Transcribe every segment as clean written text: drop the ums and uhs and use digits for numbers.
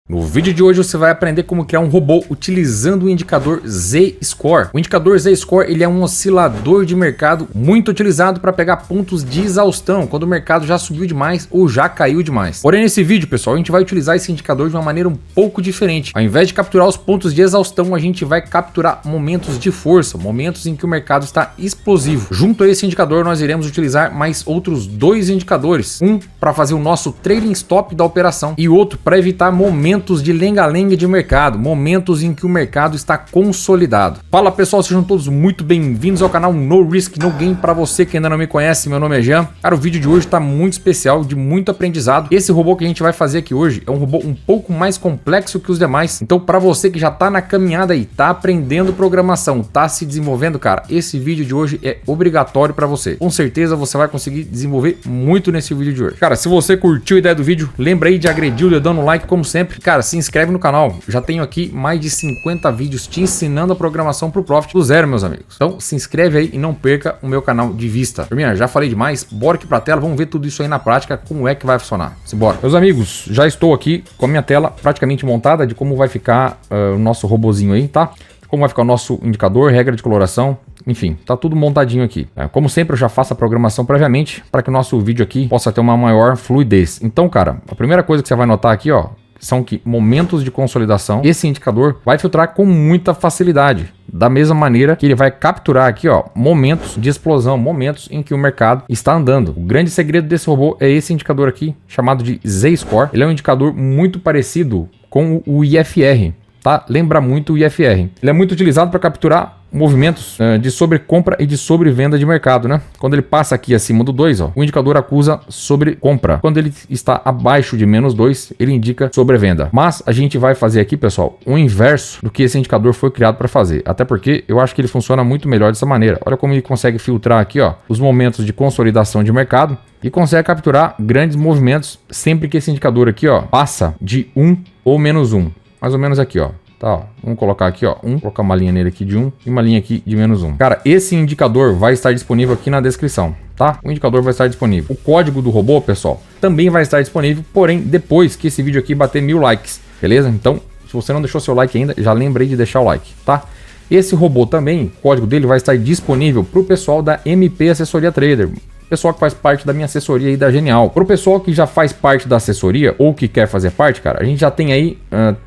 No vídeo de hoje você vai aprender como criar um robô utilizando o indicador Z-Score. O indicador Z-Score ele é um oscilador de mercado muito utilizado para pegar pontos de exaustão, quando o mercado já subiu demais ou já caiu demais. Porém, nesse vídeo, pessoal, a gente vai utilizar esse indicador de uma maneira um pouco diferente. Ao invés de capturar os pontos de exaustão, a gente vai capturar momentos de força, momentos em que o mercado está explosivo. Junto a esse indicador, nós iremos utilizar mais outros dois indicadores. Um para fazer o nosso trailing stop da operação e outro para evitar momentos de lenga-lenga de mercado, momentos em que o mercado está consolidado. Fala pessoal, sejam todos muito bem-vindos ao canal No Risk No Game. Para você que ainda não me conhece, meu nome é Jean. Cara, o vídeo de hoje está muito especial, de muito aprendizado. Esse robô que a gente vai fazer aqui hoje é um robô um pouco mais complexo que os demais. Então, para você que já está na caminhada aí, está aprendendo programação, está se desenvolvendo, cara, esse vídeo de hoje é obrigatório para você. Com certeza você vai conseguir desenvolver muito nesse vídeo de hoje. Cara, se você curtiu a ideia do vídeo, lembra aí de agredir o dedão no like como sempre. Cara, se inscreve no canal. Já tenho aqui mais de 50 vídeos te ensinando a programação pro Profit do zero, meus amigos. Então, se inscreve aí e não perca o meu canal de vista. Turminha, já falei demais. Bora aqui pra tela. Vamos ver tudo isso aí na prática, como é que vai funcionar. Simbora. Meus amigos, já estou aqui com a minha tela praticamente montada de como vai ficar o nosso robozinho aí, tá? Como vai ficar o nosso indicador, regra de coloração, enfim, tá tudo montadinho aqui. Como sempre, eu já faço a programação previamente para que o nosso vídeo aqui possa ter uma maior fluidez. Então, cara, a primeira coisa que você vai notar aqui, ó, são que momentos de consolidação, esse indicador vai filtrar com muita facilidade. Da mesma maneira que ele vai capturar aqui, ó, momentos de explosão, momentos em que o mercado está andando. O grande segredo desse robô é esse indicador aqui, chamado de Z-Score. Ele é um indicador muito parecido com o IFR, tá? Lembra muito o IFR. Ele é muito utilizado para capturar movimentos de sobrecompra e de sobrevenda de mercado, né? Quando ele passa aqui acima do 2, ó, o indicador acusa sobrecompra. Quando ele está abaixo de -2, ele indica sobrevenda. Mas a gente vai fazer aqui, pessoal, o inverso do que esse indicador foi criado para fazer. Até porque eu acho que ele funciona muito melhor dessa maneira. Olha como ele consegue filtrar aqui, ó, os momentos de consolidação de mercado e consegue capturar grandes movimentos sempre que esse indicador aqui, ó, passa de 1 ou -1. Mais ou menos aqui, ó. Tá, ó. Vamos colocar aqui, ó, colocar uma linha nele aqui de 1 e uma linha aqui de -1. Cara, esse indicador vai estar disponível aqui na descrição, tá? O indicador vai estar disponível. O código do robô, pessoal, também vai estar disponível, porém, depois que esse vídeo aqui bater 1000 likes, beleza? Então, se você não deixou seu like ainda, já lembrei de deixar o like, tá? Esse robô também, o código dele vai estar disponível para o pessoal da MP Assessoria Trader. Pessoal que faz parte da minha assessoria aí da Genial. Para o pessoal que já faz parte da assessoria ou que quer fazer parte, cara, a gente já tem aí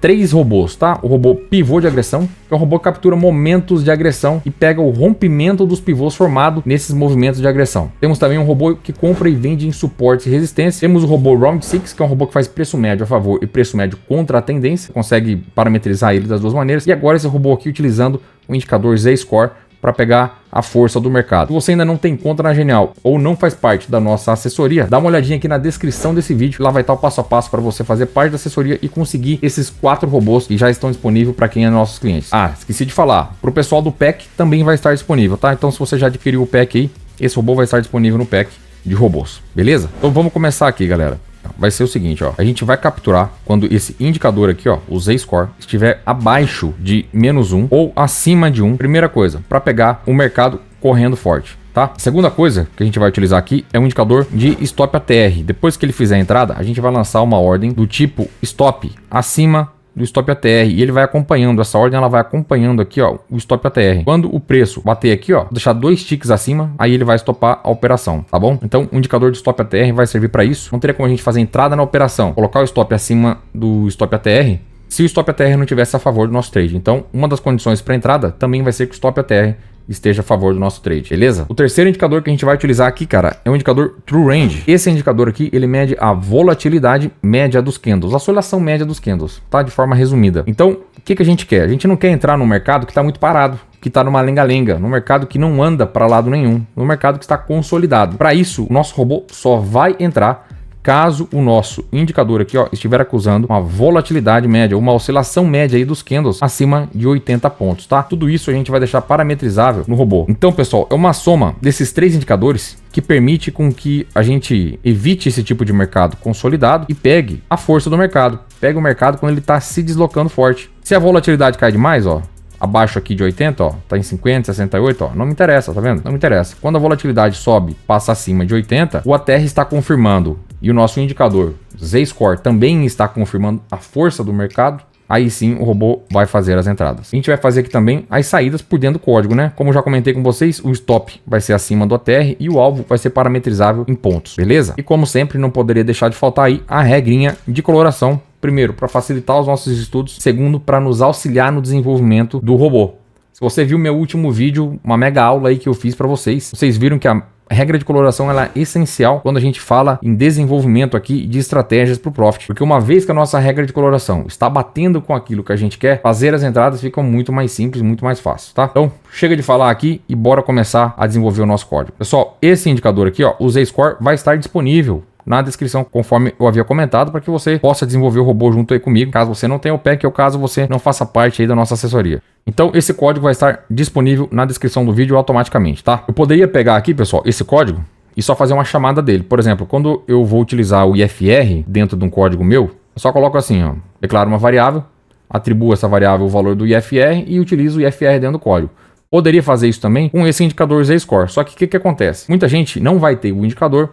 3 robôs, tá? O robô pivô de agressão, que é um robô que captura momentos de agressão e pega o rompimento dos pivôs formado nesses movimentos de agressão. Temos também um robô que compra e vende em suporte e resistência. Temos o robô Round 6, que é um robô que faz preço médio a favor e preço médio contra a tendência. Consegue parametrizar ele das duas maneiras. E agora esse robô aqui utilizando o indicador Z-Score para pegar a força do mercado. Se você ainda não tem conta na Genial ou não faz parte da nossa assessoria, dá uma olhadinha aqui na descrição desse vídeo. Lá vai estar o passo a passo para você fazer parte da assessoria e conseguir esses 4 robôs que já estão disponíveis para quem é nossos clientes. Ah, esqueci de falar. Para o pessoal do pack também vai estar disponível, tá? Então se você já adquiriu o pack aí, esse robô vai estar disponível no pack de robôs, beleza? Então vamos começar aqui, galera. Vai ser o seguinte, ó, a gente vai capturar quando esse indicador aqui, ó, o Z-Score, estiver abaixo de -1 ou acima de 1. Primeira coisa, para pegar o mercado correndo forte, tá? Segunda coisa que a gente vai utilizar aqui é um indicador de Stop ATR. Depois que ele fizer a entrada, a gente vai lançar uma ordem do tipo Stop acima do Stop ATR e ele vai acompanhando, essa ordem ela vai acompanhando aqui, ó, o Stop ATR. Quando o preço bater aqui, ó, deixar 2 ticks acima, aí ele vai stopar a operação, tá bom? Então o indicador de Stop ATR vai servir para isso. Não teria como a gente fazer entrada na operação, colocar o stop acima do Stop ATR se o Stop ATR não tivesse a favor do nosso trade. Então uma das condições para entrada também vai ser que o Stop ATR esteja a favor do nosso trade, beleza? O terceiro indicador que a gente vai utilizar aqui, cara, é o indicador True Range. Esse indicador aqui, ele mede a volatilidade média dos candles, a oscilação média dos candles, tá? De forma resumida. Então, o que a gente quer? A gente não quer entrar num mercado que está muito parado, que está numa lenga-lenga, num mercado que não anda para lado nenhum, num mercado que está consolidado. Para isso, o nosso robô só vai entrar caso o nosso indicador aqui, ó, estiver acusando uma volatilidade média, uma oscilação média aí dos candles acima de 80 pontos, tá? Tudo isso a gente vai deixar parametrizável no robô. Então, pessoal, é uma soma desses 3 indicadores que permite com que a gente evite esse tipo de mercado consolidado e pegue a força do mercado. Pegue o mercado quando ele está se deslocando forte. Se a volatilidade cai demais, ó, abaixo aqui de 80, ó, tá em 50, 68, ó, não me interessa, tá vendo? Não me interessa. Quando a volatilidade sobe, passa acima de 80, o ATR está confirmando e o nosso indicador Z-Score também está confirmando a força do mercado, aí sim o robô vai fazer as entradas. A gente vai fazer aqui também as saídas por dentro do código, né? Como eu já comentei com vocês, o stop vai ser acima do ATR e o alvo vai ser parametrizável em pontos, beleza? E como sempre, não poderia deixar de faltar aí a regrinha de coloração. Primeiro, para facilitar os nossos estudos. Segundo, para nos auxiliar no desenvolvimento do robô. Se você viu meu último vídeo, uma mega aula aí que eu fiz para vocês, vocês viram que a regra de coloração ela é essencial quando a gente fala em desenvolvimento aqui de estratégias para o Profit. Porque uma vez que a nossa regra de coloração está batendo com aquilo que a gente quer, fazer as entradas fica muito mais simples, muito mais fácil, tá? Então, chega de falar aqui e bora começar a desenvolver o nosso código. Pessoal, esse indicador aqui, ó, o Z-Score, vai estar disponível na descrição, conforme eu havia comentado, para que você possa desenvolver o robô junto aí comigo, caso você não tenha o pack ou caso você não faça parte aí da nossa assessoria. Então, esse código vai estar disponível na descrição do vídeo automaticamente, tá? Eu poderia pegar aqui, pessoal, esse código e só fazer uma chamada dele. Por exemplo, quando eu vou utilizar o IFR dentro de um código meu, eu só coloco assim, ó, declaro uma variável, atribuo essa variável o valor do IFR e utilizo o IFR dentro do código. Poderia fazer isso também com esse indicador Z-Score, só que o que acontece? Muita gente não vai ter o indicador.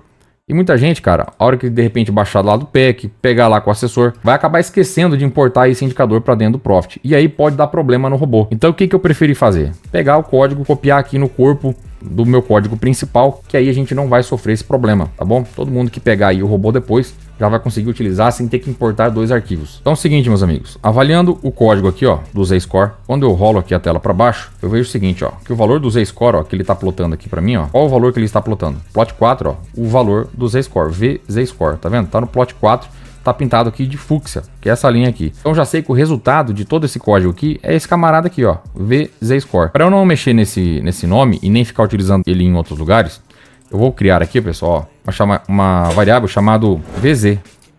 E muita gente, cara, a hora que de repente baixar lá do pack, pegar lá com o assessor, vai acabar esquecendo de importar esse indicador para dentro do Profit. E aí pode dar problema no robô. Então o que eu preferi fazer? Pegar o código, copiar aqui no corpo do meu código principal, que aí a gente não vai sofrer esse problema, tá bom? Todo mundo que pegar aí o robô depois já vai conseguir utilizar sem ter que importar dois arquivos. Então é o seguinte, meus amigos, avaliando o código aqui, ó, do Z-Score, quando eu rolo aqui a tela para baixo, eu vejo o seguinte, ó, que o valor do Z-Score, ó, que ele tá plotando aqui para mim, ó, qual o valor que ele está plotando? Plot 4, ó, o valor do Z-Score, VZ-Score, tá vendo? Tá no plot 4, tá pintado aqui de fúcsia, que é essa linha aqui. Então já sei que o resultado de todo esse código aqui é esse camarada aqui, ó, VZ-Score. Para eu não mexer nesse nome e nem ficar utilizando ele em outros lugares, eu vou criar aqui, pessoal, ó, uma variável chamada VZ.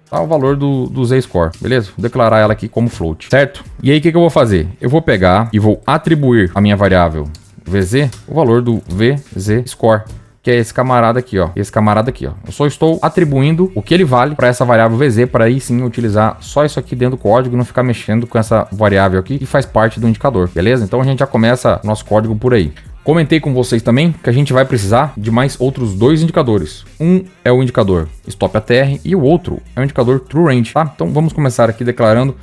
Tá o valor do Z-Score, beleza? Vou declarar ela aqui como float, certo? E aí o que eu vou fazer? Eu vou pegar e vou atribuir a minha variável VZ o valor do VZ-Score, que é esse camarada aqui, ó. Esse camarada aqui, ó. Eu só estou atribuindo o que ele vale para essa variável VZ, para aí sim utilizar só isso aqui dentro do código e não ficar mexendo com essa variável aqui que faz parte do indicador, beleza? Então a gente já começa nosso código por aí. Comentei com vocês também que a gente vai precisar de mais outros dois indicadores. Um é o indicador Stop ATR e o outro é o indicador True Range, tá? Então vamos começar aqui declarando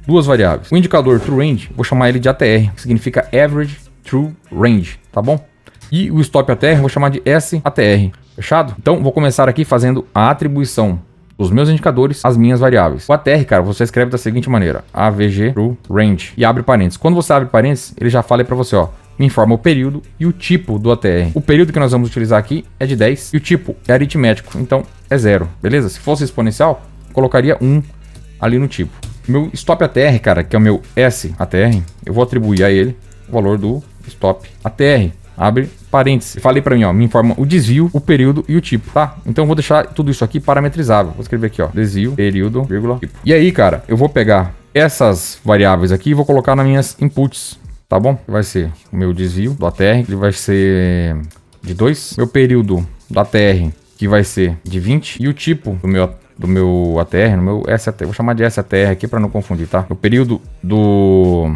duas variáveis. O indicador True Range, vou chamar ele de ATR, que significa Average True Range, tá bom? E o Stop ATR, vou chamar de SATR, fechado? Então vou começar aqui fazendo a atribuição dos meus indicadores às minhas variáveis. O ATR, cara, você escreve da seguinte maneira: AVG True Range e abre parênteses. Quando você abre parênteses, ele já fala aí para você, ó, me informa o período e o tipo do ATR. O período que nós vamos utilizar aqui é de 10 e o tipo é aritmético, então é 0, beleza? Se fosse exponencial, colocaria 1 ali no tipo. Meu Stop ATR, cara, que é o meu SATR, eu vou atribuir a ele o valor do Stop ATR. Abre parênteses. Falei para mim, ó, me informa o desvio, o período e o tipo, tá? Então eu vou deixar tudo isso aqui parametrizável. Vou escrever aqui, ó, desvio, período, vírgula, tipo. E aí, cara, eu vou pegar essas variáveis aqui e vou colocar nas minhas inputs, tá bom? Vai ser o meu desvio do ATR, ele vai ser de 2. Meu período do ATR, que vai ser de 20. E o tipo do meu ATR, no meu SATR, vou chamar de SATR aqui para não confundir, tá? O período do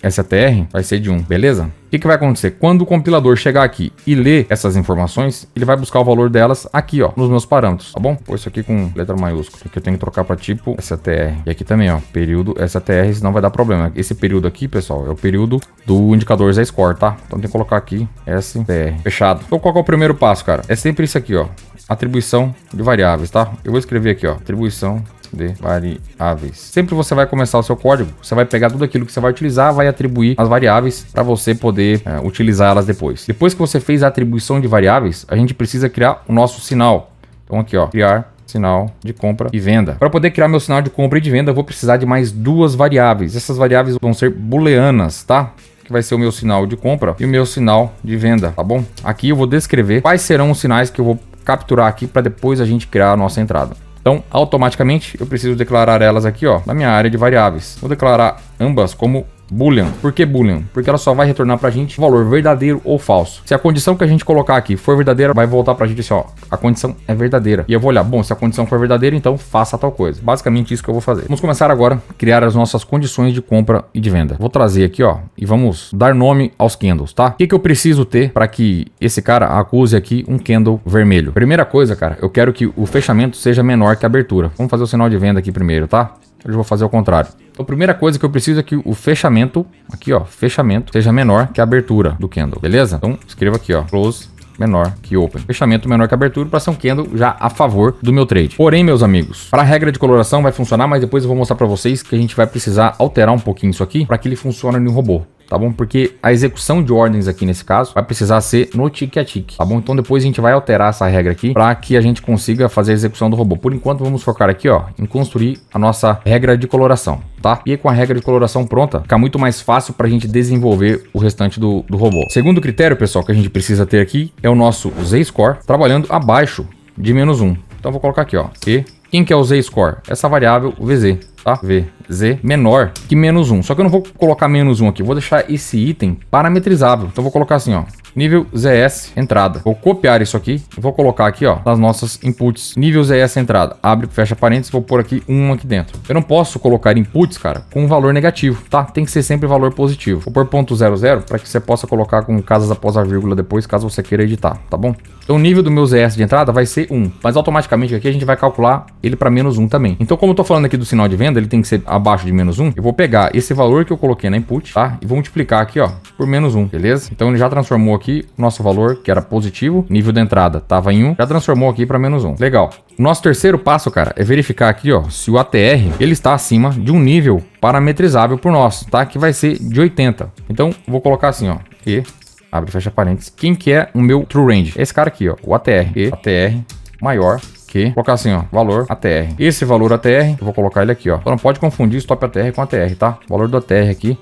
SATR vai ser de 1, beleza? O que vai acontecer? Quando o compilador chegar aqui e ler essas informações, ele vai buscar o valor delas aqui, ó, nos meus parâmetros, tá bom? Pô, isso aqui com letra maiúscula, que eu tenho que trocar para tipo SATR. E aqui também, ó, período SATR, senão vai dar problema. Esse período aqui, pessoal, é o período do indicador Z-Score, tá? Então tem que colocar aqui SATR, fechado. Então qual que é o primeiro passo, cara? É sempre isso aqui, ó, atribuição de variáveis, tá? Eu vou escrever aqui, ó, atribuição de variáveis. Sempre você vai começar o seu código, você vai pegar tudo aquilo que você vai utilizar, vai atribuir as variáveis para você poder utilizar elas depois. Depois que você fez a atribuição de variáveis, a gente precisa criar o nosso sinal. Então aqui, ó, criar sinal de compra e venda. Para poder criar meu sinal de compra e de venda, eu vou precisar de mais duas variáveis. Essas variáveis vão ser booleanas, tá? Que vai ser o meu sinal de compra e o meu sinal de venda, tá bom? Aqui eu vou descrever quais serão os sinais que eu vou capturar aqui para depois a gente criar a nossa entrada. Então, automaticamente, eu preciso declarar elas aqui, ó, na minha área de variáveis. Vou declarar ambas como Boolean. Por que Boolean? Porque ela só vai retornar pra gente o valor verdadeiro ou falso. Se a condição que a gente colocar aqui for verdadeira, vai voltar pra gente assim, ó, a condição é verdadeira. E eu vou olhar, bom, se a condição for verdadeira, então faça tal coisa. Basicamente isso que eu vou fazer. Vamos começar agora a criar as nossas condições de compra e de venda. Vou trazer aqui, ó, e vamos dar nome aos candles, tá? O que eu preciso ter para que esse cara acuse aqui um candle vermelho? Primeira coisa, cara, eu quero que o fechamento seja menor que a abertura. Vamos fazer o sinal de venda aqui primeiro, tá? Eu vou fazer o contrário. Então, a primeira coisa que eu preciso é que o fechamento, aqui ó, fechamento, seja menor que a abertura do candle, beleza? Então, escreva aqui ó, close menor que open. Fechamento menor que abertura para ser um candle já a favor do meu trade. Porém, meus amigos, para a regra de coloração vai funcionar, mas depois eu vou mostrar para vocês que a gente vai precisar alterar um pouquinho isso aqui para que ele funcione no robô. Tá bom? Porque a execução de ordens aqui nesse caso vai precisar ser no tique a tique, tá bom? Então depois a gente vai alterar essa regra aqui para que a gente consiga fazer a execução do robô. Por enquanto vamos focar aqui, ó, em construir a nossa regra de coloração, tá? E aí, com a regra de coloração pronta, fica muito mais fácil para a gente desenvolver o restante do robô. Segundo critério, pessoal, que a gente precisa ter aqui é o nosso Z-score trabalhando abaixo de -1. Então eu vou colocar aqui, ó, e quem que é o Z-score? Essa variável VZ, tá? VZ menor que -1. Só que eu não vou colocar -1 aqui, vou deixar esse item parametrizável. Então eu vou colocar assim, ó, nível ZS entrada. Vou copiar isso aqui e vou colocar aqui, ó, nas nossas inputs. Nível ZS entrada. Abre, fecha parênteses, vou pôr aqui um aqui dentro. Eu não posso colocar inputs, cara, com um valor negativo, tá? Tem que ser sempre valor positivo. Vou pôr .00 para que você possa colocar com casas após a vírgula depois, caso você queira editar, tá bom? Então o nível do meu ZS de entrada vai ser 1, mas automaticamente aqui a gente vai calcular ele para -1 também. Então, como eu tô falando aqui do sinal de venda, ele tem que ser abaixo de -1. Eu vou pegar esse valor que eu coloquei na input, tá? E vou multiplicar aqui, ó, por -1, beleza? Então ele já transformou aqui o nosso valor, que era positivo, nível da entrada tava em 1, já transformou aqui para -1. Legal. O nosso terceiro passo, cara, é verificar aqui, ó, se o ATR ele está acima de um nível parametrizável por nós, tá? Que vai ser de 80. Então, vou colocar assim, ó, e abre e fecha parênteses. Quem que é o meu true range? Esse cara aqui, ó, o ATR. E ATR maior que, vou colocar assim, ó, valor ATR. Esse valor ATR, eu vou colocar ele aqui, ó. Então não pode confundir stop ATR com ATR, tá? O valor do ATR aqui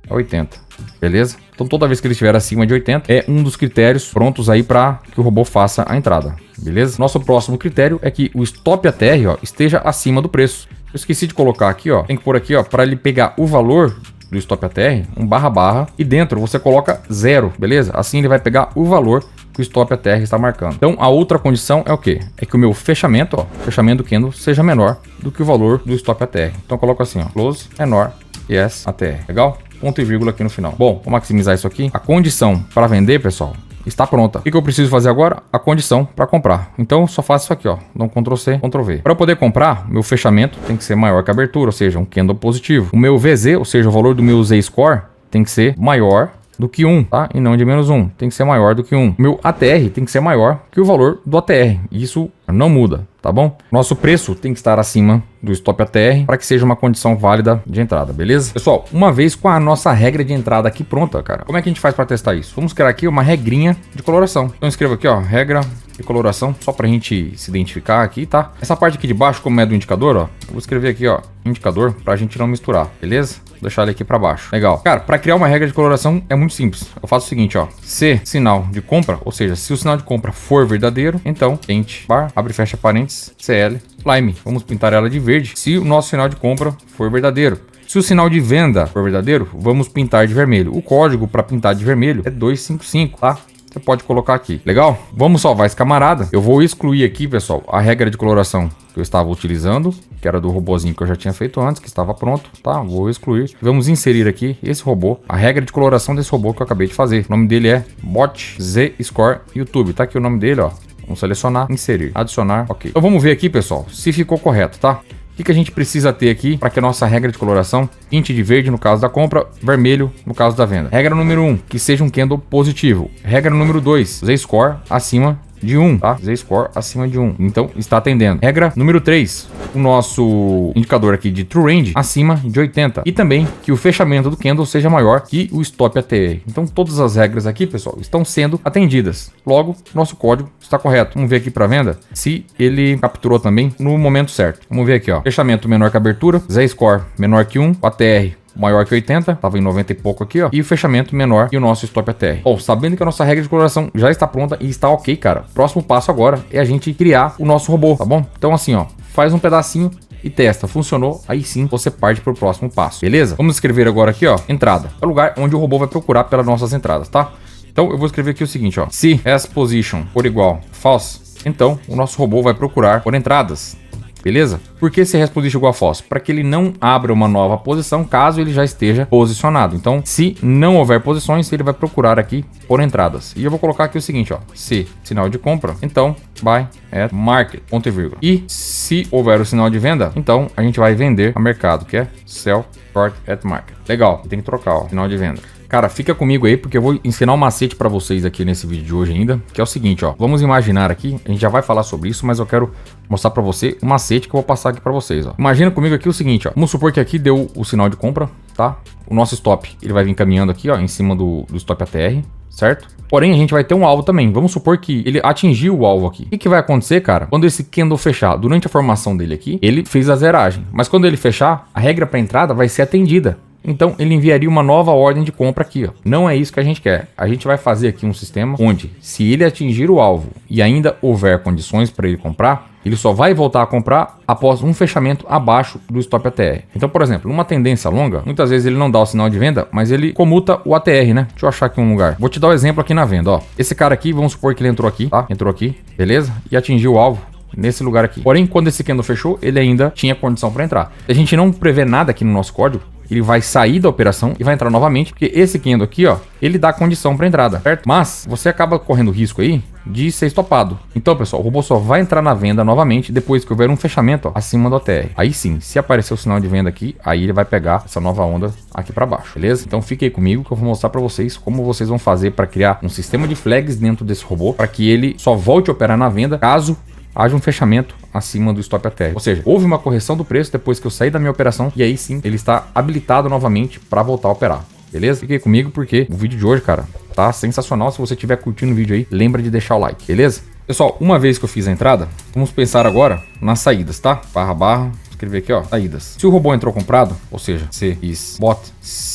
é 80. Beleza? Então toda vez que ele estiver acima de 80, é um dos critérios prontos aí para que o robô faça a entrada. Beleza? Nosso próximo critério é que o stop ATR, ó, esteja acima do preço. Eu esqueci de colocar aqui, ó. Tem que pôr aqui, ó, para ele pegar o valor do stop ATR, um barra, e dentro você coloca 0, beleza? Assim ele vai pegar o valor que o stop ATR está marcando. Então a outra condição é o quê? É que o meu fechamento, ó, fechamento do candle seja menor do que o valor do stop ATR. Então eu coloco assim, ó, close menor yes ATR. Legal? Ponto e vírgula aqui no final. Bom, vou maximizar isso aqui. A condição para vender, pessoal, está pronta. O que eu preciso fazer agora? A condição para comprar. Então eu só faço isso aqui, ó. Dá um Ctrl C, Ctrl V. Para eu poder comprar, meu fechamento tem que ser maior que a abertura, ou seja, um candle positivo. O meu VZ, ou seja, o valor do meu Z-score, tem que ser maior do que 1, tá? E não de -1. Tem que ser maior do que 1. O meu ATR tem que ser maior que o valor do ATR. Isso não muda, tá bom? Nosso preço tem que estar acima do stop ATR para que seja uma condição válida de entrada, beleza? Pessoal, uma vez com a nossa regra de entrada aqui pronta, cara, como é que a gente faz para testar isso? Vamos criar aqui uma regrinha de coloração. Então escreva aqui, ó, regra de coloração, só pra gente se identificar aqui, tá? Essa parte aqui de baixo, como é do indicador, ó, eu vou escrever aqui, ó, indicador, pra gente não misturar, beleza? Vou deixar ele aqui pra baixo. Legal. Cara, pra criar uma regra de coloração é muito simples. Eu faço o seguinte, ó, se sinal de compra, ou seja, se o sinal de compra for verdadeiro, então, int, bar, abre e fecha parênteses, CL, Lime. Vamos pintar ela de verde se o nosso sinal de compra for verdadeiro. Se o sinal de venda for verdadeiro, vamos pintar de vermelho. O código para pintar de vermelho é 255, tá? Você pode colocar aqui. Legal? Vamos salvar esse camarada. Eu vou excluir aqui, pessoal, a regra de coloração que eu estava utilizando, que era do robozinho que eu já tinha feito antes, que estava pronto, tá? Vou excluir. Vamos inserir aqui esse robô, a regra de coloração desse robô que eu acabei de fazer. O nome dele é Bot Z-Score YouTube. Tá aqui o nome dele, ó. Vamos selecionar, inserir, adicionar, ok. Então vamos ver aqui, pessoal, se ficou correto, tá? O que a gente precisa ter aqui para que a nossa regra de coloração pinte de verde no caso da compra, vermelho no caso da venda? Regra número 1, que seja um candle positivo. Regra número 2, Z-Score acima de 1, tá? Z-Score acima de 1. Então, está atendendo. Regra número 3, o nosso indicador aqui de True Range acima de 80. E também que o fechamento do candle seja maior que o Stop ATR. Então, todas as regras aqui, pessoal, estão sendo atendidas. Logo, nosso código está correto. Vamos ver aqui para venda se ele capturou também no momento certo. Vamos ver aqui, ó. Fechamento menor que abertura, Z-Score menor que 1, ATR maior que 80, tava em 90 e pouco aqui, ó, e o fechamento menor que o nosso stop ATR. Bom, sabendo que a nossa regra de coloração já está pronta e está ok, cara, próximo passo agora é a gente criar o nosso robô, tá bom? Então assim, ó, faz um pedacinho e testa, funcionou, aí sim você parte para o próximo passo, beleza? Vamos escrever agora aqui, ó, entrada, é o lugar onde o robô vai procurar pelas nossas entradas, tá? Então eu vou escrever aqui o seguinte, ó, se as position for igual false, então o nosso robô vai procurar por entradas, beleza? Por que se position igual a false? Para que ele não abra uma nova posição caso ele já esteja posicionado. Então, se não houver posições, ele vai procurar aqui por entradas. E eu vou colocar aqui o seguinte, ó, se sinal de compra, então buy at market, ponto e vírgula. E se houver o sinal de venda, então a gente vai vender a mercado, que é sell short at market. Legal, tem que trocar, ó, sinal de venda. Cara, fica comigo aí porque eu vou ensinar um macete para vocês aqui nesse vídeo de hoje ainda, que é o seguinte, ó. Vamos imaginar aqui, a gente já vai falar sobre isso, mas eu quero mostrar para você um macete que eu vou passar aqui para vocês, ó. Imagina comigo aqui o seguinte, ó. Vamos supor que aqui deu o sinal de compra, tá? O nosso stop, ele vai vir caminhando aqui, ó, em cima do stop ATR, certo? Porém, a gente vai ter um alvo também. Vamos supor que ele atingiu o alvo aqui. O que vai acontecer, cara? Quando esse candle fechar, durante a formação dele aqui, ele fez a zeragem. Mas quando ele fechar, a regra para entrada vai ser atendida. Então ele enviaria uma nova ordem de compra aqui, ó. Não é isso que a gente quer. A gente vai fazer aqui um sistema onde, se ele atingir o alvo e ainda houver condições para ele comprar, ele só vai voltar a comprar após um fechamento abaixo do stop ATR. Então, por exemplo, numa tendência longa, muitas vezes ele não dá o sinal de venda, mas ele comuta o ATR, né? Deixa eu achar aqui um lugar. Vou te dar um exemplo aqui na venda, ó. Esse cara aqui, vamos supor que ele entrou aqui, tá? Entrou aqui, beleza? E atingiu o alvo nesse lugar aqui. Porém, quando esse candle fechou, ele ainda tinha condição para entrar. A gente não prevê nada aqui no nosso código, ele vai sair da operação e vai entrar novamente, porque esse candle aqui, ó, ele dá condição para entrada, certo? Mas você acaba correndo risco aí de ser estopado. Então, pessoal, o robô só vai entrar na venda novamente depois que houver um fechamento, ó, acima do ATR. Aí sim, se aparecer o sinal de venda aqui, aí ele vai pegar essa nova onda aqui para baixo, beleza? Então fique aí comigo que eu vou mostrar para vocês como vocês vão fazer para criar um sistema de flags dentro desse robô, para que ele só volte a operar na venda caso haja um fechamento acima do stop ATR. Ou seja, houve uma correção do preço depois que eu saí da minha operação e aí sim ele está habilitado novamente para voltar a operar. Beleza? Fique aí comigo porque o vídeo de hoje, cara, tá sensacional. Se você estiver curtindo o vídeo aí, lembra de deixar o like, beleza? Pessoal, uma vez que eu fiz a entrada, vamos pensar agora nas saídas, tá? // escrever aqui, ó, saídas. Se o robô entrou comprado, ou seja, se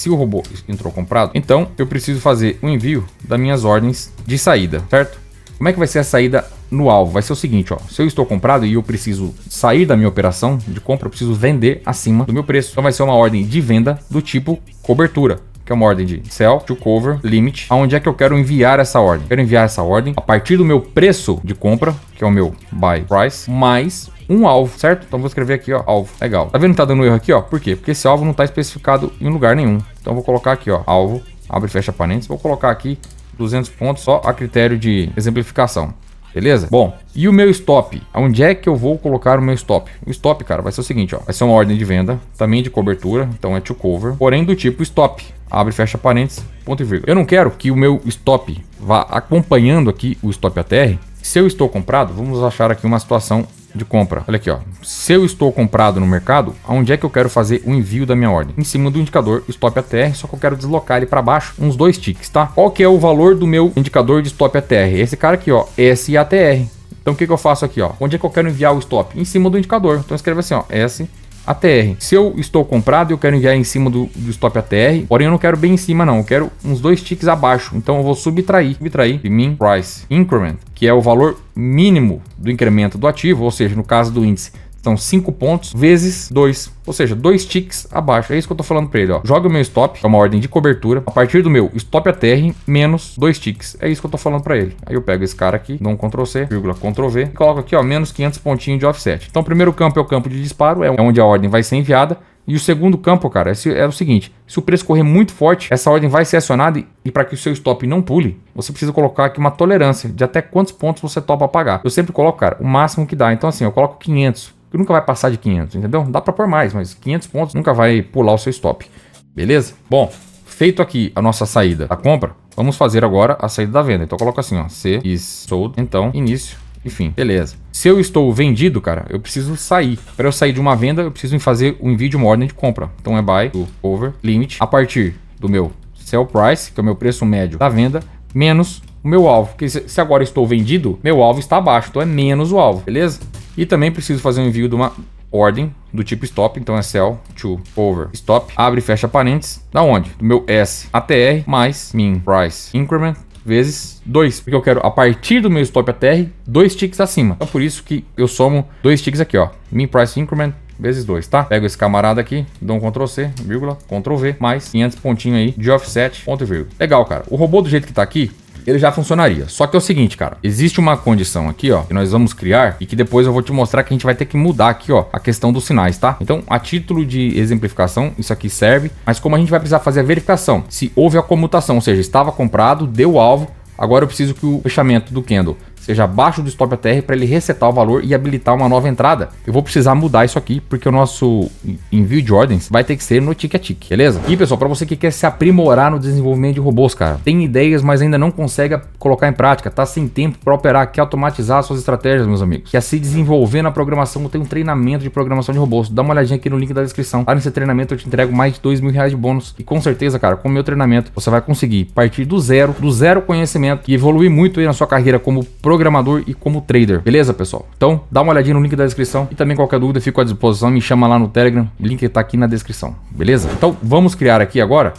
o robô entrou comprado, então eu preciso fazer o envio das minhas ordens de saída, certo? Como é que vai ser a saída no alvo? Vai ser o seguinte, ó. Se eu estou comprado e eu preciso sair da minha operação de compra, eu preciso vender acima do meu preço. Então vai ser uma ordem de venda do tipo cobertura, que é uma ordem de sell to cover limit. Aonde é que eu quero enviar essa ordem? Quero enviar essa ordem a partir do meu preço de compra, que é o meu buy price, mais um alvo, certo? Então vou escrever aqui, ó, alvo. Legal. Tá vendo que tá dando erro aqui, ó? Por quê? Porque esse alvo não tá especificado em lugar nenhum. Então vou colocar aqui, ó, alvo, abre e fecha parênteses. Vou colocar aqui 200 pontos só a critério de exemplificação, beleza? Bom, e o meu stop? Onde é que eu vou colocar o meu stop? O stop, cara, vai ser o seguinte, ó, vai ser uma ordem de venda, também de cobertura, então é to cover, porém do tipo stop, abre e fecha parênteses, ponto e vírgula. Eu não quero que o meu stop vá acompanhando aqui o stop ATR. Se eu estou comprado, vamos achar aqui uma situação de compra. Olha aqui, ó. Se eu estou comprado no mercado, aonde é que eu quero fazer o envio da minha ordem? Em cima do indicador stop ATR, só que eu quero deslocar ele para baixo uns 2 ticks, tá? Qual que é o valor do meu indicador de stop ATR? Esse cara aqui, ó, SATR. Então o que eu faço aqui, ó? Onde é que eu quero enviar o stop? Em cima do indicador. Então eu escrevo assim, ó, SATR. Se eu estou comprado, eu quero enviar em cima do stop ATR, porém eu não quero bem em cima não, eu quero uns 2 ticks abaixo. Então eu vou subtrair de min price increment, que é o valor mínimo do incremento do ativo, ou seja, no caso do índice, são 5 pontos vezes 2, ou seja, 2 ticks abaixo. É isso que eu tô falando para ele, ó. Joga o meu stop, que é uma ordem de cobertura, a partir do meu stop ATR menos 2 ticks. É isso que eu tô falando para ele. Aí eu pego esse cara aqui, dou um Ctrl C, vírgula, Ctrl V, e coloco aqui, ó, menos 500 pontinhos de offset. Então o primeiro campo é o campo de disparo, é onde a ordem vai ser enviada. E o segundo campo, cara, é o seguinte: se o preço correr muito forte, essa ordem vai ser acionada e para que o seu stop não pule, você precisa colocar aqui uma tolerância de até quantos pontos você topa pagar. Eu sempre coloco, cara, o máximo que dá. Então assim, eu coloco 500, que nunca vai passar de 500, entendeu? Dá para pôr mais, mas 500 pontos nunca vai pular o seu stop. Beleza? Bom, feito aqui a nossa saída da compra, vamos fazer agora a saída da venda. Então eu coloco assim, ó, C is sold, então início. Enfim, beleza. Se eu estou vendido, cara, eu preciso sair. Para eu sair de uma venda, eu preciso fazer o envio de uma ordem de compra. Então é buy to over limit a partir do meu sell price, que é o meu preço médio da venda, menos o meu alvo. Porque se agora estou vendido, meu alvo está abaixo, então é menos o alvo, beleza? E também preciso fazer o envio de uma ordem do tipo stop, então é sell to over stop, abre e fecha parênteses, da onde? Do meu S ATR mais min price increment vezes 2, porque eu quero a partir do meu stop ATR 2 ticks acima. Então por isso que eu somo 2 ticks aqui, ó, min price increment vezes 2, tá? Pego esse camarada aqui, dou um Ctrl C, vírgula, Ctrl V, mais 500 pontinhos aí de offset, ponto e vírgula. Legal, cara. O robô do jeito que tá aqui, ele já funcionaria. Só que é o seguinte, cara, existe uma condição aqui, ó, que nós vamos criar e que depois eu vou te mostrar que a gente vai ter que mudar aqui, ó, a questão dos sinais, tá? Então, a título de exemplificação, isso aqui serve, mas como a gente vai precisar fazer a verificação, se houve a comutação, ou seja, estava comprado, deu o alvo, agora eu preciso que o fechamento do candle seja abaixo do stop ATR para ele resetar o valor e habilitar uma nova entrada. Eu vou precisar mudar isso aqui porque o nosso envio de ordens vai ter que ser no tick a tick, beleza? E pessoal, para você que quer se aprimorar no desenvolvimento de robôs, cara, tem ideias, mas ainda não consegue colocar em prática, tá sem tempo para operar, quer automatizar suas estratégias, meus amigos, quer se desenvolver na programação, tem um treinamento de programação de robôs, dá uma olhadinha aqui no link da descrição. Lá nesse treinamento eu te entrego mais de R$2.000 de bônus e com certeza, cara, com o meu treinamento você vai conseguir partir do zero conhecimento e evoluir muito aí na sua carreira como programador e como trader, beleza, pessoal? Então, dá uma olhadinha no link da descrição e também qualquer dúvida, fico à disposição, me chama lá no Telegram, o link tá aqui na descrição, beleza? Então, vamos criar aqui agora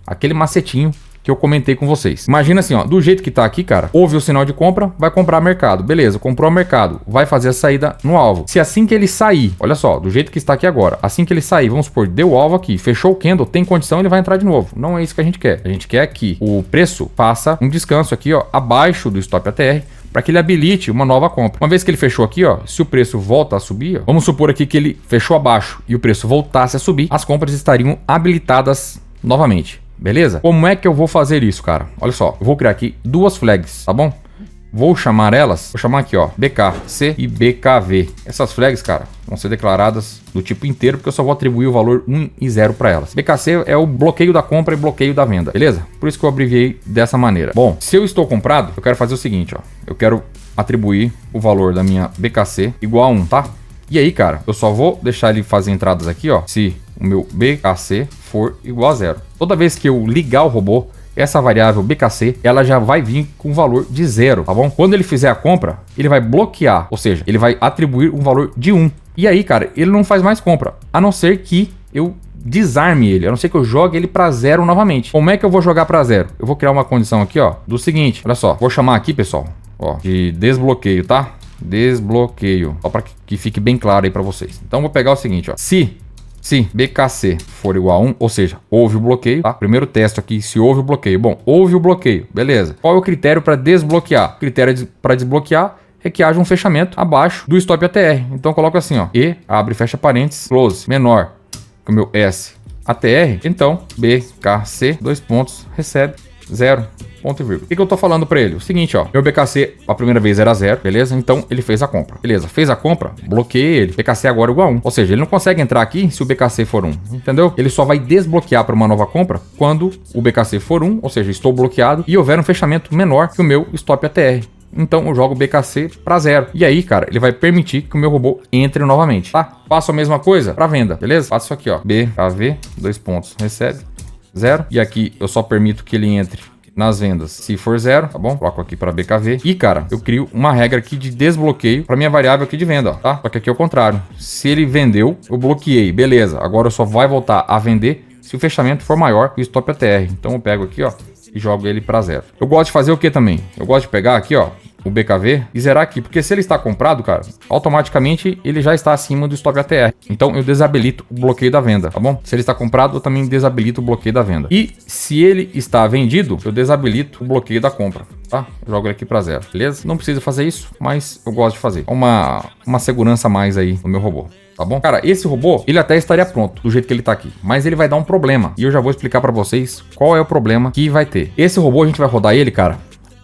aquele macetinho que eu comentei com vocês. Imagina assim, ó, do jeito que tá aqui, cara, houve o sinal de compra, vai comprar mercado, beleza, comprou mercado, vai fazer a saída no alvo. Se assim que ele sair, olha só, do jeito que está aqui agora, assim que ele sair, vamos supor, deu o alvo aqui, fechou o candle, tem condição, ele vai entrar de novo. Não é isso que a gente quer. A gente quer que o preço faça um descanso aqui, ó, abaixo do stop ATR, para que ele habilite uma nova compra. Uma vez que ele fechou aqui, ó, se o preço volta a subir, ó, vamos supor aqui que ele fechou abaixo e o preço voltasse a subir, as compras estariam habilitadas novamente. Beleza? Como é que eu vou fazer isso, cara? Olha só, eu vou criar aqui duas flags, tá bom? Vou chamar elas, vou chamar aqui, ó, BKC e BKV. Essas flags, cara, vão ser declaradas do tipo inteiro, porque eu só vou atribuir o valor 1 e 0 para elas. BKC é o bloqueio da compra e bloqueio da venda, beleza? Por isso que eu abreviei dessa maneira. Bom, se eu estou comprado, eu quero fazer o seguinte, ó. Eu quero atribuir o valor da minha BKC igual a 1, tá? E aí, cara, eu só vou deixar ele fazer entradas aqui, ó, se o meu BKC for igual a 0. Toda vez que eu ligar o robô, essa variável BKC, ela já vai vir com o valor de 0, tá bom? Quando ele fizer a compra, ele vai bloquear, ou seja, ele vai atribuir um valor de 1. E aí, cara, ele não faz mais compra, a não ser que eu desarme ele, a não ser que eu jogue ele para 0 novamente. Como é que eu vou jogar para 0? Eu vou criar uma condição aqui, ó, do seguinte, olha só, vou chamar aqui, pessoal, ó, de desbloqueio, tá? Desbloqueio, só para que fique bem claro aí para vocês. Então vou pegar o seguinte, ó, se BKC for igual a 1, ou seja, houve o bloqueio, tá? Primeiro teste aqui, se houve o bloqueio. Bom, houve o bloqueio, beleza. Qual é o critério para desbloquear? O critério para desbloquear é que haja um fechamento abaixo do stop ATR. Então coloco assim, ó, E, abre e fecha parênteses, close, menor que o meu S ATR, então BKC, dois pontos, recebe 0. Ponto e vírgula. O que eu tô falando para ele? O seguinte, ó, meu BKC a primeira vez era 0, beleza? Então ele fez a compra, beleza? Fez a compra, bloqueei ele. BKC agora é igual a 1, ou seja, ele não consegue entrar aqui se o BKC for 1, entendeu? Ele só vai desbloquear para uma nova compra quando o BKC for 1, ou seja, estou bloqueado e houver um fechamento menor que o meu stop ATR. Então eu jogo o BKC para 0. E aí, cara, ele vai permitir que o meu robô entre novamente, tá? Faço a mesma coisa para venda, beleza? Faço isso aqui, ó, BKV, dois pontos, recebe 0. E aqui eu só permito que ele entre nas vendas se for 0, tá bom? Coloco aqui para BKV. E, cara, eu crio uma regra aqui de desbloqueio para minha variável aqui de venda, ó, tá? Só que aqui é o contrário. Se ele vendeu, eu bloqueei, beleza. Agora eu só vai voltar a vender se o fechamento for maior que o stop ATR. Então eu pego aqui, ó, e jogo ele para 0. Eu gosto de fazer o que também? Eu gosto de pegar aqui, ó, o BKV e zerar aqui, porque se ele está comprado, cara, automaticamente ele já está acima do stop ATR. Então eu desabilito o bloqueio da venda, tá bom? Se ele está comprado, eu também desabilito o bloqueio da venda. E se ele está vendido, eu desabilito o bloqueio da compra, tá? Eu jogo ele aqui para 0, beleza? Não precisa fazer isso, mas eu gosto de fazer. Uma segurança a mais aí no meu robô. Tá bom? Cara, esse robô, ele até estaria pronto do jeito que ele tá aqui, mas ele vai dar um problema. E eu já vou explicar para vocês qual é o problema que vai ter. Esse robô, a gente vai rodar ele, cara,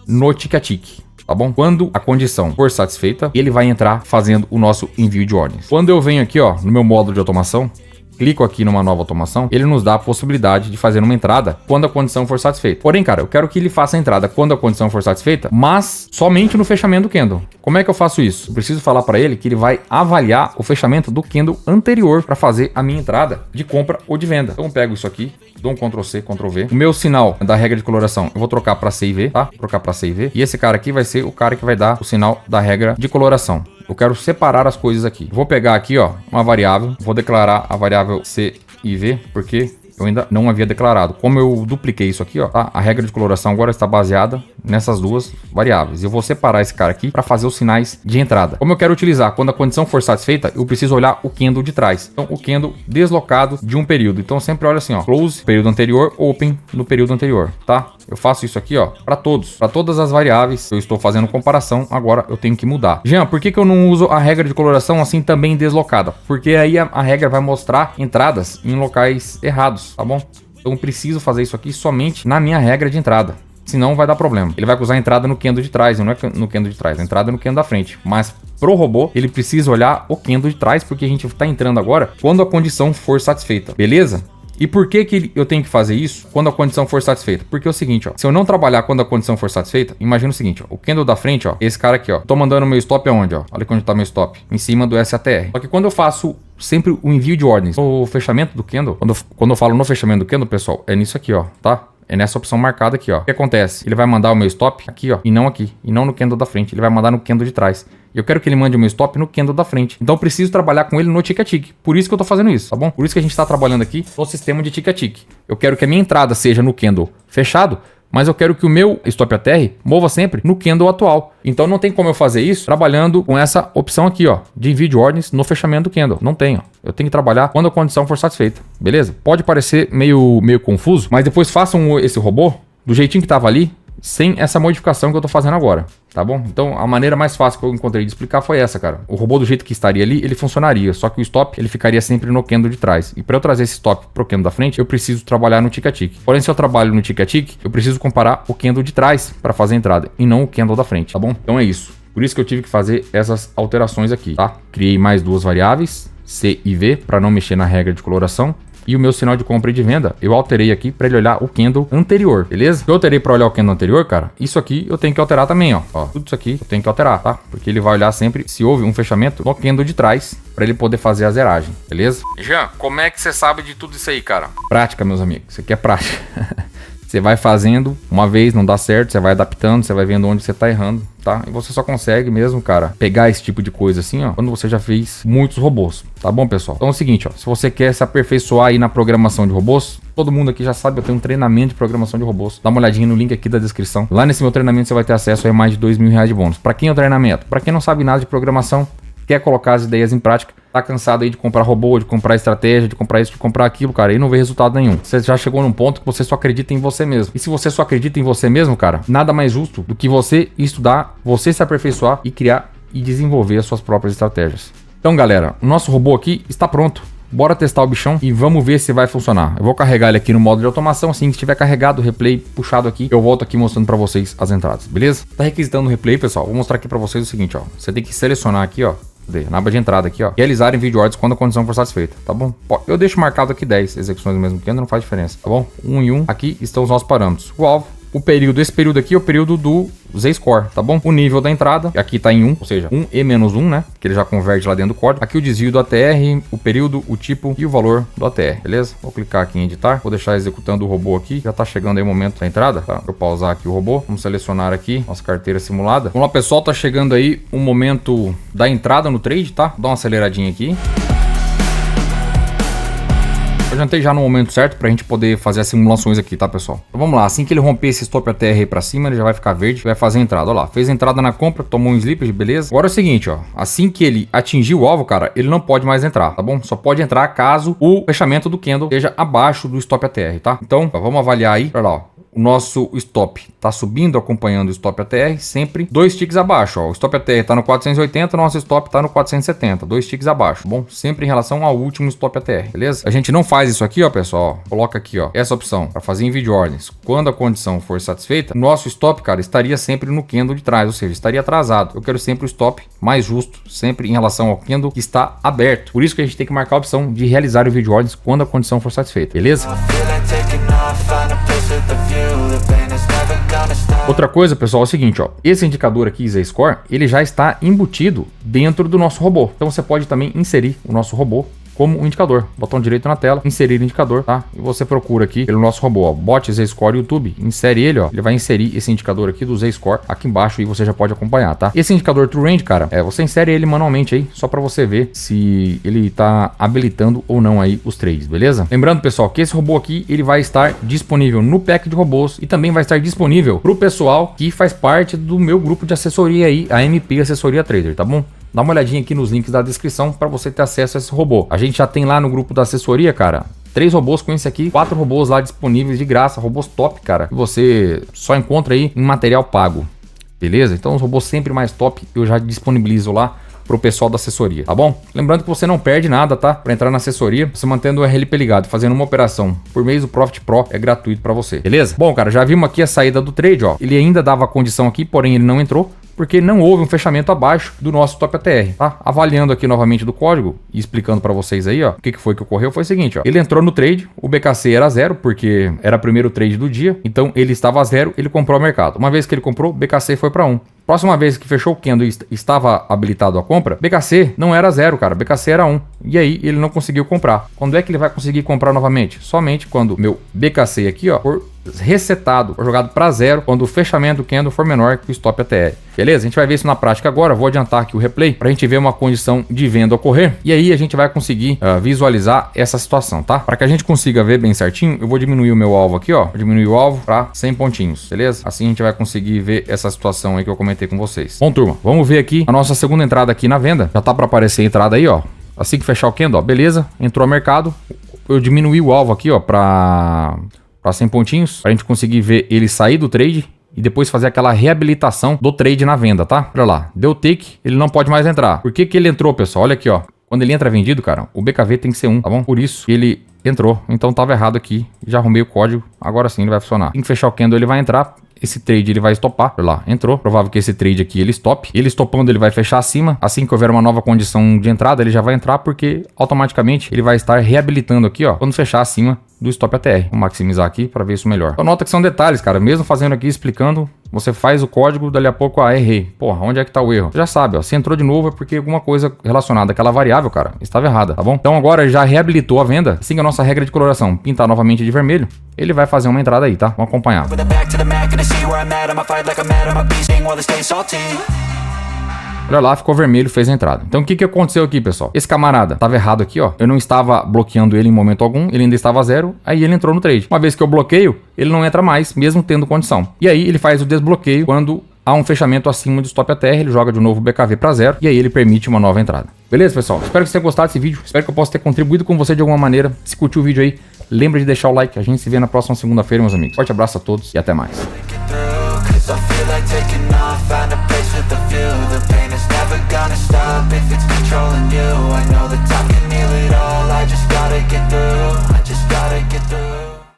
no tick a tick. Tá bom? Quando a condição for satisfeita, ele vai entrar fazendo o nosso envio de ordens. Quando eu venho aqui, ó, no meu módulo de automação, clico aqui numa nova automação, ele nos dá a possibilidade de fazer uma entrada quando a condição for satisfeita. Porém, cara, eu quero que ele faça a entrada quando a condição for satisfeita, mas somente no fechamento do candle. Como é que eu faço isso? Eu preciso falar para ele que ele vai avaliar o fechamento do candle anterior para fazer a minha entrada de compra ou de venda. Então eu pego isso aqui, dou um Ctrl C, Ctrl V. O meu sinal da regra de coloração eu vou trocar para C e V, tá? Vou trocar para C e V. E esse cara aqui vai ser o cara que vai dar o sinal da regra de coloração. Eu quero separar as coisas aqui. Vou pegar aqui, ó, uma variável. Vou declarar a variável C e V, porque eu ainda não havia declarado. Como eu dupliquei isso aqui, ó, tá? A regra de coloração agora está baseada nessas duas variáveis. Eu vou separar esse cara aqui para fazer os sinais de entrada. Como eu quero utilizar quando a condição for satisfeita, eu preciso olhar o candle de trás. Então, o candle deslocado de um período. Então, sempre olha assim, ó, close, período anterior, open no período anterior, tá? Eu faço isso aqui, ó, para todas as variáveis. Eu estou fazendo comparação, agora eu tenho que mudar. Jean, por que eu não uso a regra de coloração assim também deslocada? Porque aí a regra vai mostrar entradas em locais errados, tá bom? Então eu preciso fazer isso aqui somente na minha regra de entrada. Senão vai dar problema. Ele vai usar a entrada no candle de trás, não é no candle de trás, a entrada no candle da frente. Mas pro robô, ele precisa olhar o candle de trás, porque a gente está entrando agora quando a condição for satisfeita, beleza? E por que eu tenho que fazer isso quando a condição for satisfeita? Porque é o seguinte, ó, se eu não trabalhar quando a condição for satisfeita, imagina o seguinte, ó, o candle da frente, ó, esse cara aqui, ó, tô mandando meu stop aonde, ó? Olha onde tá meu stop, em cima do SATR. Só que quando eu faço sempre o envio de ordens, o fechamento do candle, quando eu falo no fechamento do candle, pessoal, é nisso aqui, ó, tá? É nessa opção marcada aqui, ó. O que acontece? Ele vai mandar o meu stop aqui, ó, e não aqui, e não no candle da frente. Ele vai mandar no candle de trás. Eu quero que ele mande o meu stop no candle da frente. Então eu preciso trabalhar com ele no tick-a-tick. Por isso que eu tô fazendo isso, tá bom? Por isso que a gente tá trabalhando aqui no sistema de tick-a-tick. Eu quero que a minha entrada seja no candle fechado, mas eu quero que o meu stop ATR mova sempre no candle atual. Então não tem como eu fazer isso trabalhando com essa opção aqui, ó, de envio de ordens no fechamento do candle. Não tem, ó. Eu tenho que trabalhar quando a condição for satisfeita, beleza? Pode parecer meio confuso, mas depois façam esse robô do jeitinho que tava ali, sem essa modificação que eu tô fazendo agora, tá bom? Então a maneira mais fácil que eu encontrei de explicar foi essa, cara. O robô do jeito que estaria ali, ele funcionaria, só que o stop, ele ficaria sempre no candle de trás. E para eu trazer esse stop pro candle da frente, eu preciso trabalhar no tick-a-tick. Porém, se eu trabalho no tick-a-tick, eu preciso comparar o candle de trás para fazer a entrada e não o candle da frente, tá bom? Então é isso. Por isso que eu tive que fazer essas alterações aqui, tá? Criei mais duas variáveis, C e V, para não mexer na regra de coloração. E o meu sinal de compra e de venda, eu alterei aqui para ele olhar o candle anterior, beleza? Eu alterei para olhar o candle anterior, cara. Isso aqui eu tenho que alterar também, ó. Tudo isso aqui eu tenho que alterar, tá? Porque ele vai olhar sempre se houve um fechamento no candle de trás para ele poder fazer a zeragem, beleza? Jean, como é que você sabe de tudo isso aí, cara? Prática, meus amigos. Isso aqui é prática. Você vai fazendo, uma vez não dá certo, você vai adaptando, você vai vendo onde você tá errando, tá? E você só consegue mesmo, cara, pegar esse tipo de coisa assim, ó, quando você já fez muitos robôs, tá bom, pessoal? Então é o seguinte, ó, se você quer se aperfeiçoar aí na programação de robôs, todo mundo aqui já sabe, eu tenho um treinamento de programação de robôs. Dá uma olhadinha no link aqui da descrição. Lá nesse meu treinamento você vai ter acesso a mais de R$2.000 de bônus. Pra quem é o treinamento? Pra quem não sabe nada de programação, quer colocar as ideias em prática, tá cansado aí de comprar robô, de comprar estratégia, de comprar isso, de comprar aquilo, cara, e não vê resultado nenhum. Você já chegou num ponto que você só acredita em você mesmo. E se você só acredita em você mesmo, cara, nada mais justo do que você estudar, você se aperfeiçoar e criar e desenvolver as suas próprias estratégias. Então, galera, o nosso robô aqui está pronto. Bora testar o bichão e vamos ver se vai funcionar. Eu vou carregar ele aqui no modo de automação. Assim que estiver carregado, o replay puxado aqui, eu volto aqui mostrando para vocês as entradas, beleza? Tá requisitando o replay, pessoal. Vou mostrar aqui para vocês o seguinte, ó. Você tem que selecionar aqui, ó, na aba de entrada aqui, ó, realizar envio de ordens quando a condição for satisfeita, tá bom? Eu deixo marcado aqui 10 execuções do mesmo candle, não faz diferença, tá bom? 1 e 1, aqui estão os nossos parâmetros. O alvo, o período, esse período aqui é o período do Z-Score, tá bom? O nível da entrada, aqui tá em 1, ou seja, 1 e menos 1, né? Que ele já converte lá dentro do código. Aqui o desvio do ATR, o período, o tipo e o valor do ATR, beleza? Vou clicar aqui em editar, vou deixar executando o robô aqui. Já tá chegando aí o momento da entrada, tá? Vou pausar aqui o robô, vamos selecionar aqui nossa carteira simulada. Vamos lá, pessoal, tá chegando aí o momento da entrada no trade, tá? Dá uma aceleradinha aqui. Eu já entrei já no momento certo pra gente poder fazer as simulações aqui, tá, pessoal? Então vamos lá, assim que ele romper esse stop ATR aí pra cima, ele já vai ficar verde, vai fazer a entrada, ó lá. Fez a entrada na compra, tomou um slippage, beleza? Agora é o seguinte, ó, assim que ele atingir o alvo, cara, ele não pode mais entrar, tá bom? Só pode entrar caso o fechamento do candle esteja abaixo do stop ATR, tá? Então, ó, vamos avaliar aí, olha lá, ó. O nosso stop tá subindo, acompanhando o stop ATR, sempre 2 ticks abaixo, ó. O stop ATR tá no 480, o nosso stop tá no 470, 2 ticks abaixo, bom? Sempre em relação ao último stop ATR, beleza? A gente não faz isso aqui, ó, pessoal, ó. Coloca aqui, ó, essa opção para fazer envio de ordens. Quando a condição for satisfeita, o nosso stop, cara, estaria sempre no candle de trás, ou seja, estaria atrasado. Eu quero sempre o stop mais justo, sempre em relação ao candle que está aberto. Por isso que a gente tem que marcar a opção de realizar o envio de ordens quando a condição for satisfeita, beleza? Outra coisa, pessoal, é o seguinte, ó, esse indicador aqui, Z-Score, ele já está embutido dentro do nosso robô. Então você pode também inserir o nosso robô como um indicador. Botão direito na tela, inserir indicador, tá? E você procura aqui pelo nosso robô, ó, Bot Z-Score YouTube, insere ele, ó, ele vai inserir esse indicador aqui do Z-Score aqui embaixo e você já pode acompanhar, tá? Esse indicador True Range, cara, você insere ele manualmente aí, só para você ver se ele tá habilitando ou não aí os trades, beleza? Lembrando, pessoal, que esse robô aqui, ele vai estar disponível no pack de robôs e também vai estar disponível pro pessoal que faz parte do meu grupo de assessoria aí, a MP Assessoria Trader, tá bom? Dá uma olhadinha aqui nos links da descrição para você ter acesso a esse robô. A gente já tem lá no grupo da assessoria, cara, 3 robôs com esse aqui, 4 robôs lá disponíveis de graça, robôs top, cara, que você só encontra aí em material pago, beleza? Então os robôs sempre mais top eu já disponibilizo lá pro pessoal da assessoria, tá bom? Lembrando que você não perde nada, tá? Para entrar na assessoria, você mantendo o RLP ligado, fazendo uma operação por mês do Profit Pro é gratuito para você, beleza? Bom, cara, já vimos aqui a saída do trade, ó. Ele ainda dava condição aqui, porém ele não entrou, porque não houve um fechamento abaixo do nosso top ATR, tá? Avaliando aqui novamente do código e explicando para vocês aí, ó, o que foi que ocorreu, foi o seguinte, ó. Ele entrou no trade, o BKC era 0, porque era o primeiro trade do dia, então ele estava a 0, ele comprou o mercado. Uma vez que ele comprou, o BKC foi para 1. Próxima vez que fechou o candle e estava habilitado a compra, BKC não era 0, cara, BKC era 1. E aí ele não conseguiu comprar. Quando é que ele vai conseguir comprar novamente? Somente quando meu BKC aqui, ó, for resetado, for jogado para 0, quando o fechamento do candle for menor que o stop ATR. Beleza? A gente vai ver isso na prática agora. Vou adiantar aqui o replay para a gente ver uma condição de venda ocorrer. E aí a gente vai conseguir visualizar essa situação, tá? Para que a gente consiga ver bem certinho, eu vou diminuir o meu alvo aqui, ó. Vou diminuir o alvo para 100 pontinhos, beleza? Assim a gente vai conseguir ver essa situação aí que eu comentei com vocês. Bom, turma, vamos ver aqui a nossa segunda entrada aqui na venda. Já tá para aparecer a entrada aí, ó. Assim que fechar o candle, ó. Beleza? Entrou ao mercado. Eu diminuí o alvo aqui, ó, para 100 pontinhos, pra gente conseguir ver ele sair do trade e depois fazer aquela reabilitação do trade na venda, tá? Olha lá, deu take, ele não pode mais entrar. Por que que ele entrou, pessoal? Olha aqui, ó. Quando ele entra vendido, cara, o BKV tem que ser 1, tá bom? Por isso ele entrou. Então tava errado aqui. Já arrumei o código. Agora sim ele vai funcionar. Tem que fechar o candle, ele vai entrar. Esse trade ele vai estopar, olha lá, entrou. Provável que esse trade aqui ele stop. Ele estopando ele vai fechar acima. Assim que houver uma nova condição de entrada, ele já vai entrar porque automaticamente ele vai estar reabilitando aqui, ó, quando fechar acima do stop ATR. Vou maximizar aqui para ver isso melhor. Então nota que são detalhes, cara. Mesmo fazendo aqui, explicando, você faz o código, dali a pouco, errei. Porra, onde é que tá o erro? Você já sabe, ó, se entrou de novo é porque alguma coisa relacionada àquela variável, cara, estava errada, tá bom? Então agora já reabilitou a venda. Assim que a nossa regra de coloração pintar novamente de vermelho, ele vai fazer uma entrada aí, tá? Vamos acompanhar. Olha lá, ficou vermelho, fez a entrada. Então o que aconteceu aqui, pessoal? Esse camarada estava errado aqui, ó. Eu não estava bloqueando ele em momento algum, ele ainda estava 0, aí ele entrou no trade. Uma vez que eu bloqueio, ele não entra mais, mesmo tendo condição. E aí ele faz o desbloqueio quando há um fechamento acima do stop ATR, ele joga de novo o BKV para 0 e aí ele permite uma nova entrada. Beleza, pessoal? Espero que você tenha gostado desse vídeo, espero que eu possa ter contribuído com você de alguma maneira. Se curtiu o vídeo aí, lembra de deixar o like. A gente se vê na próxima segunda-feira, meus amigos. Forte abraço a todos e até mais.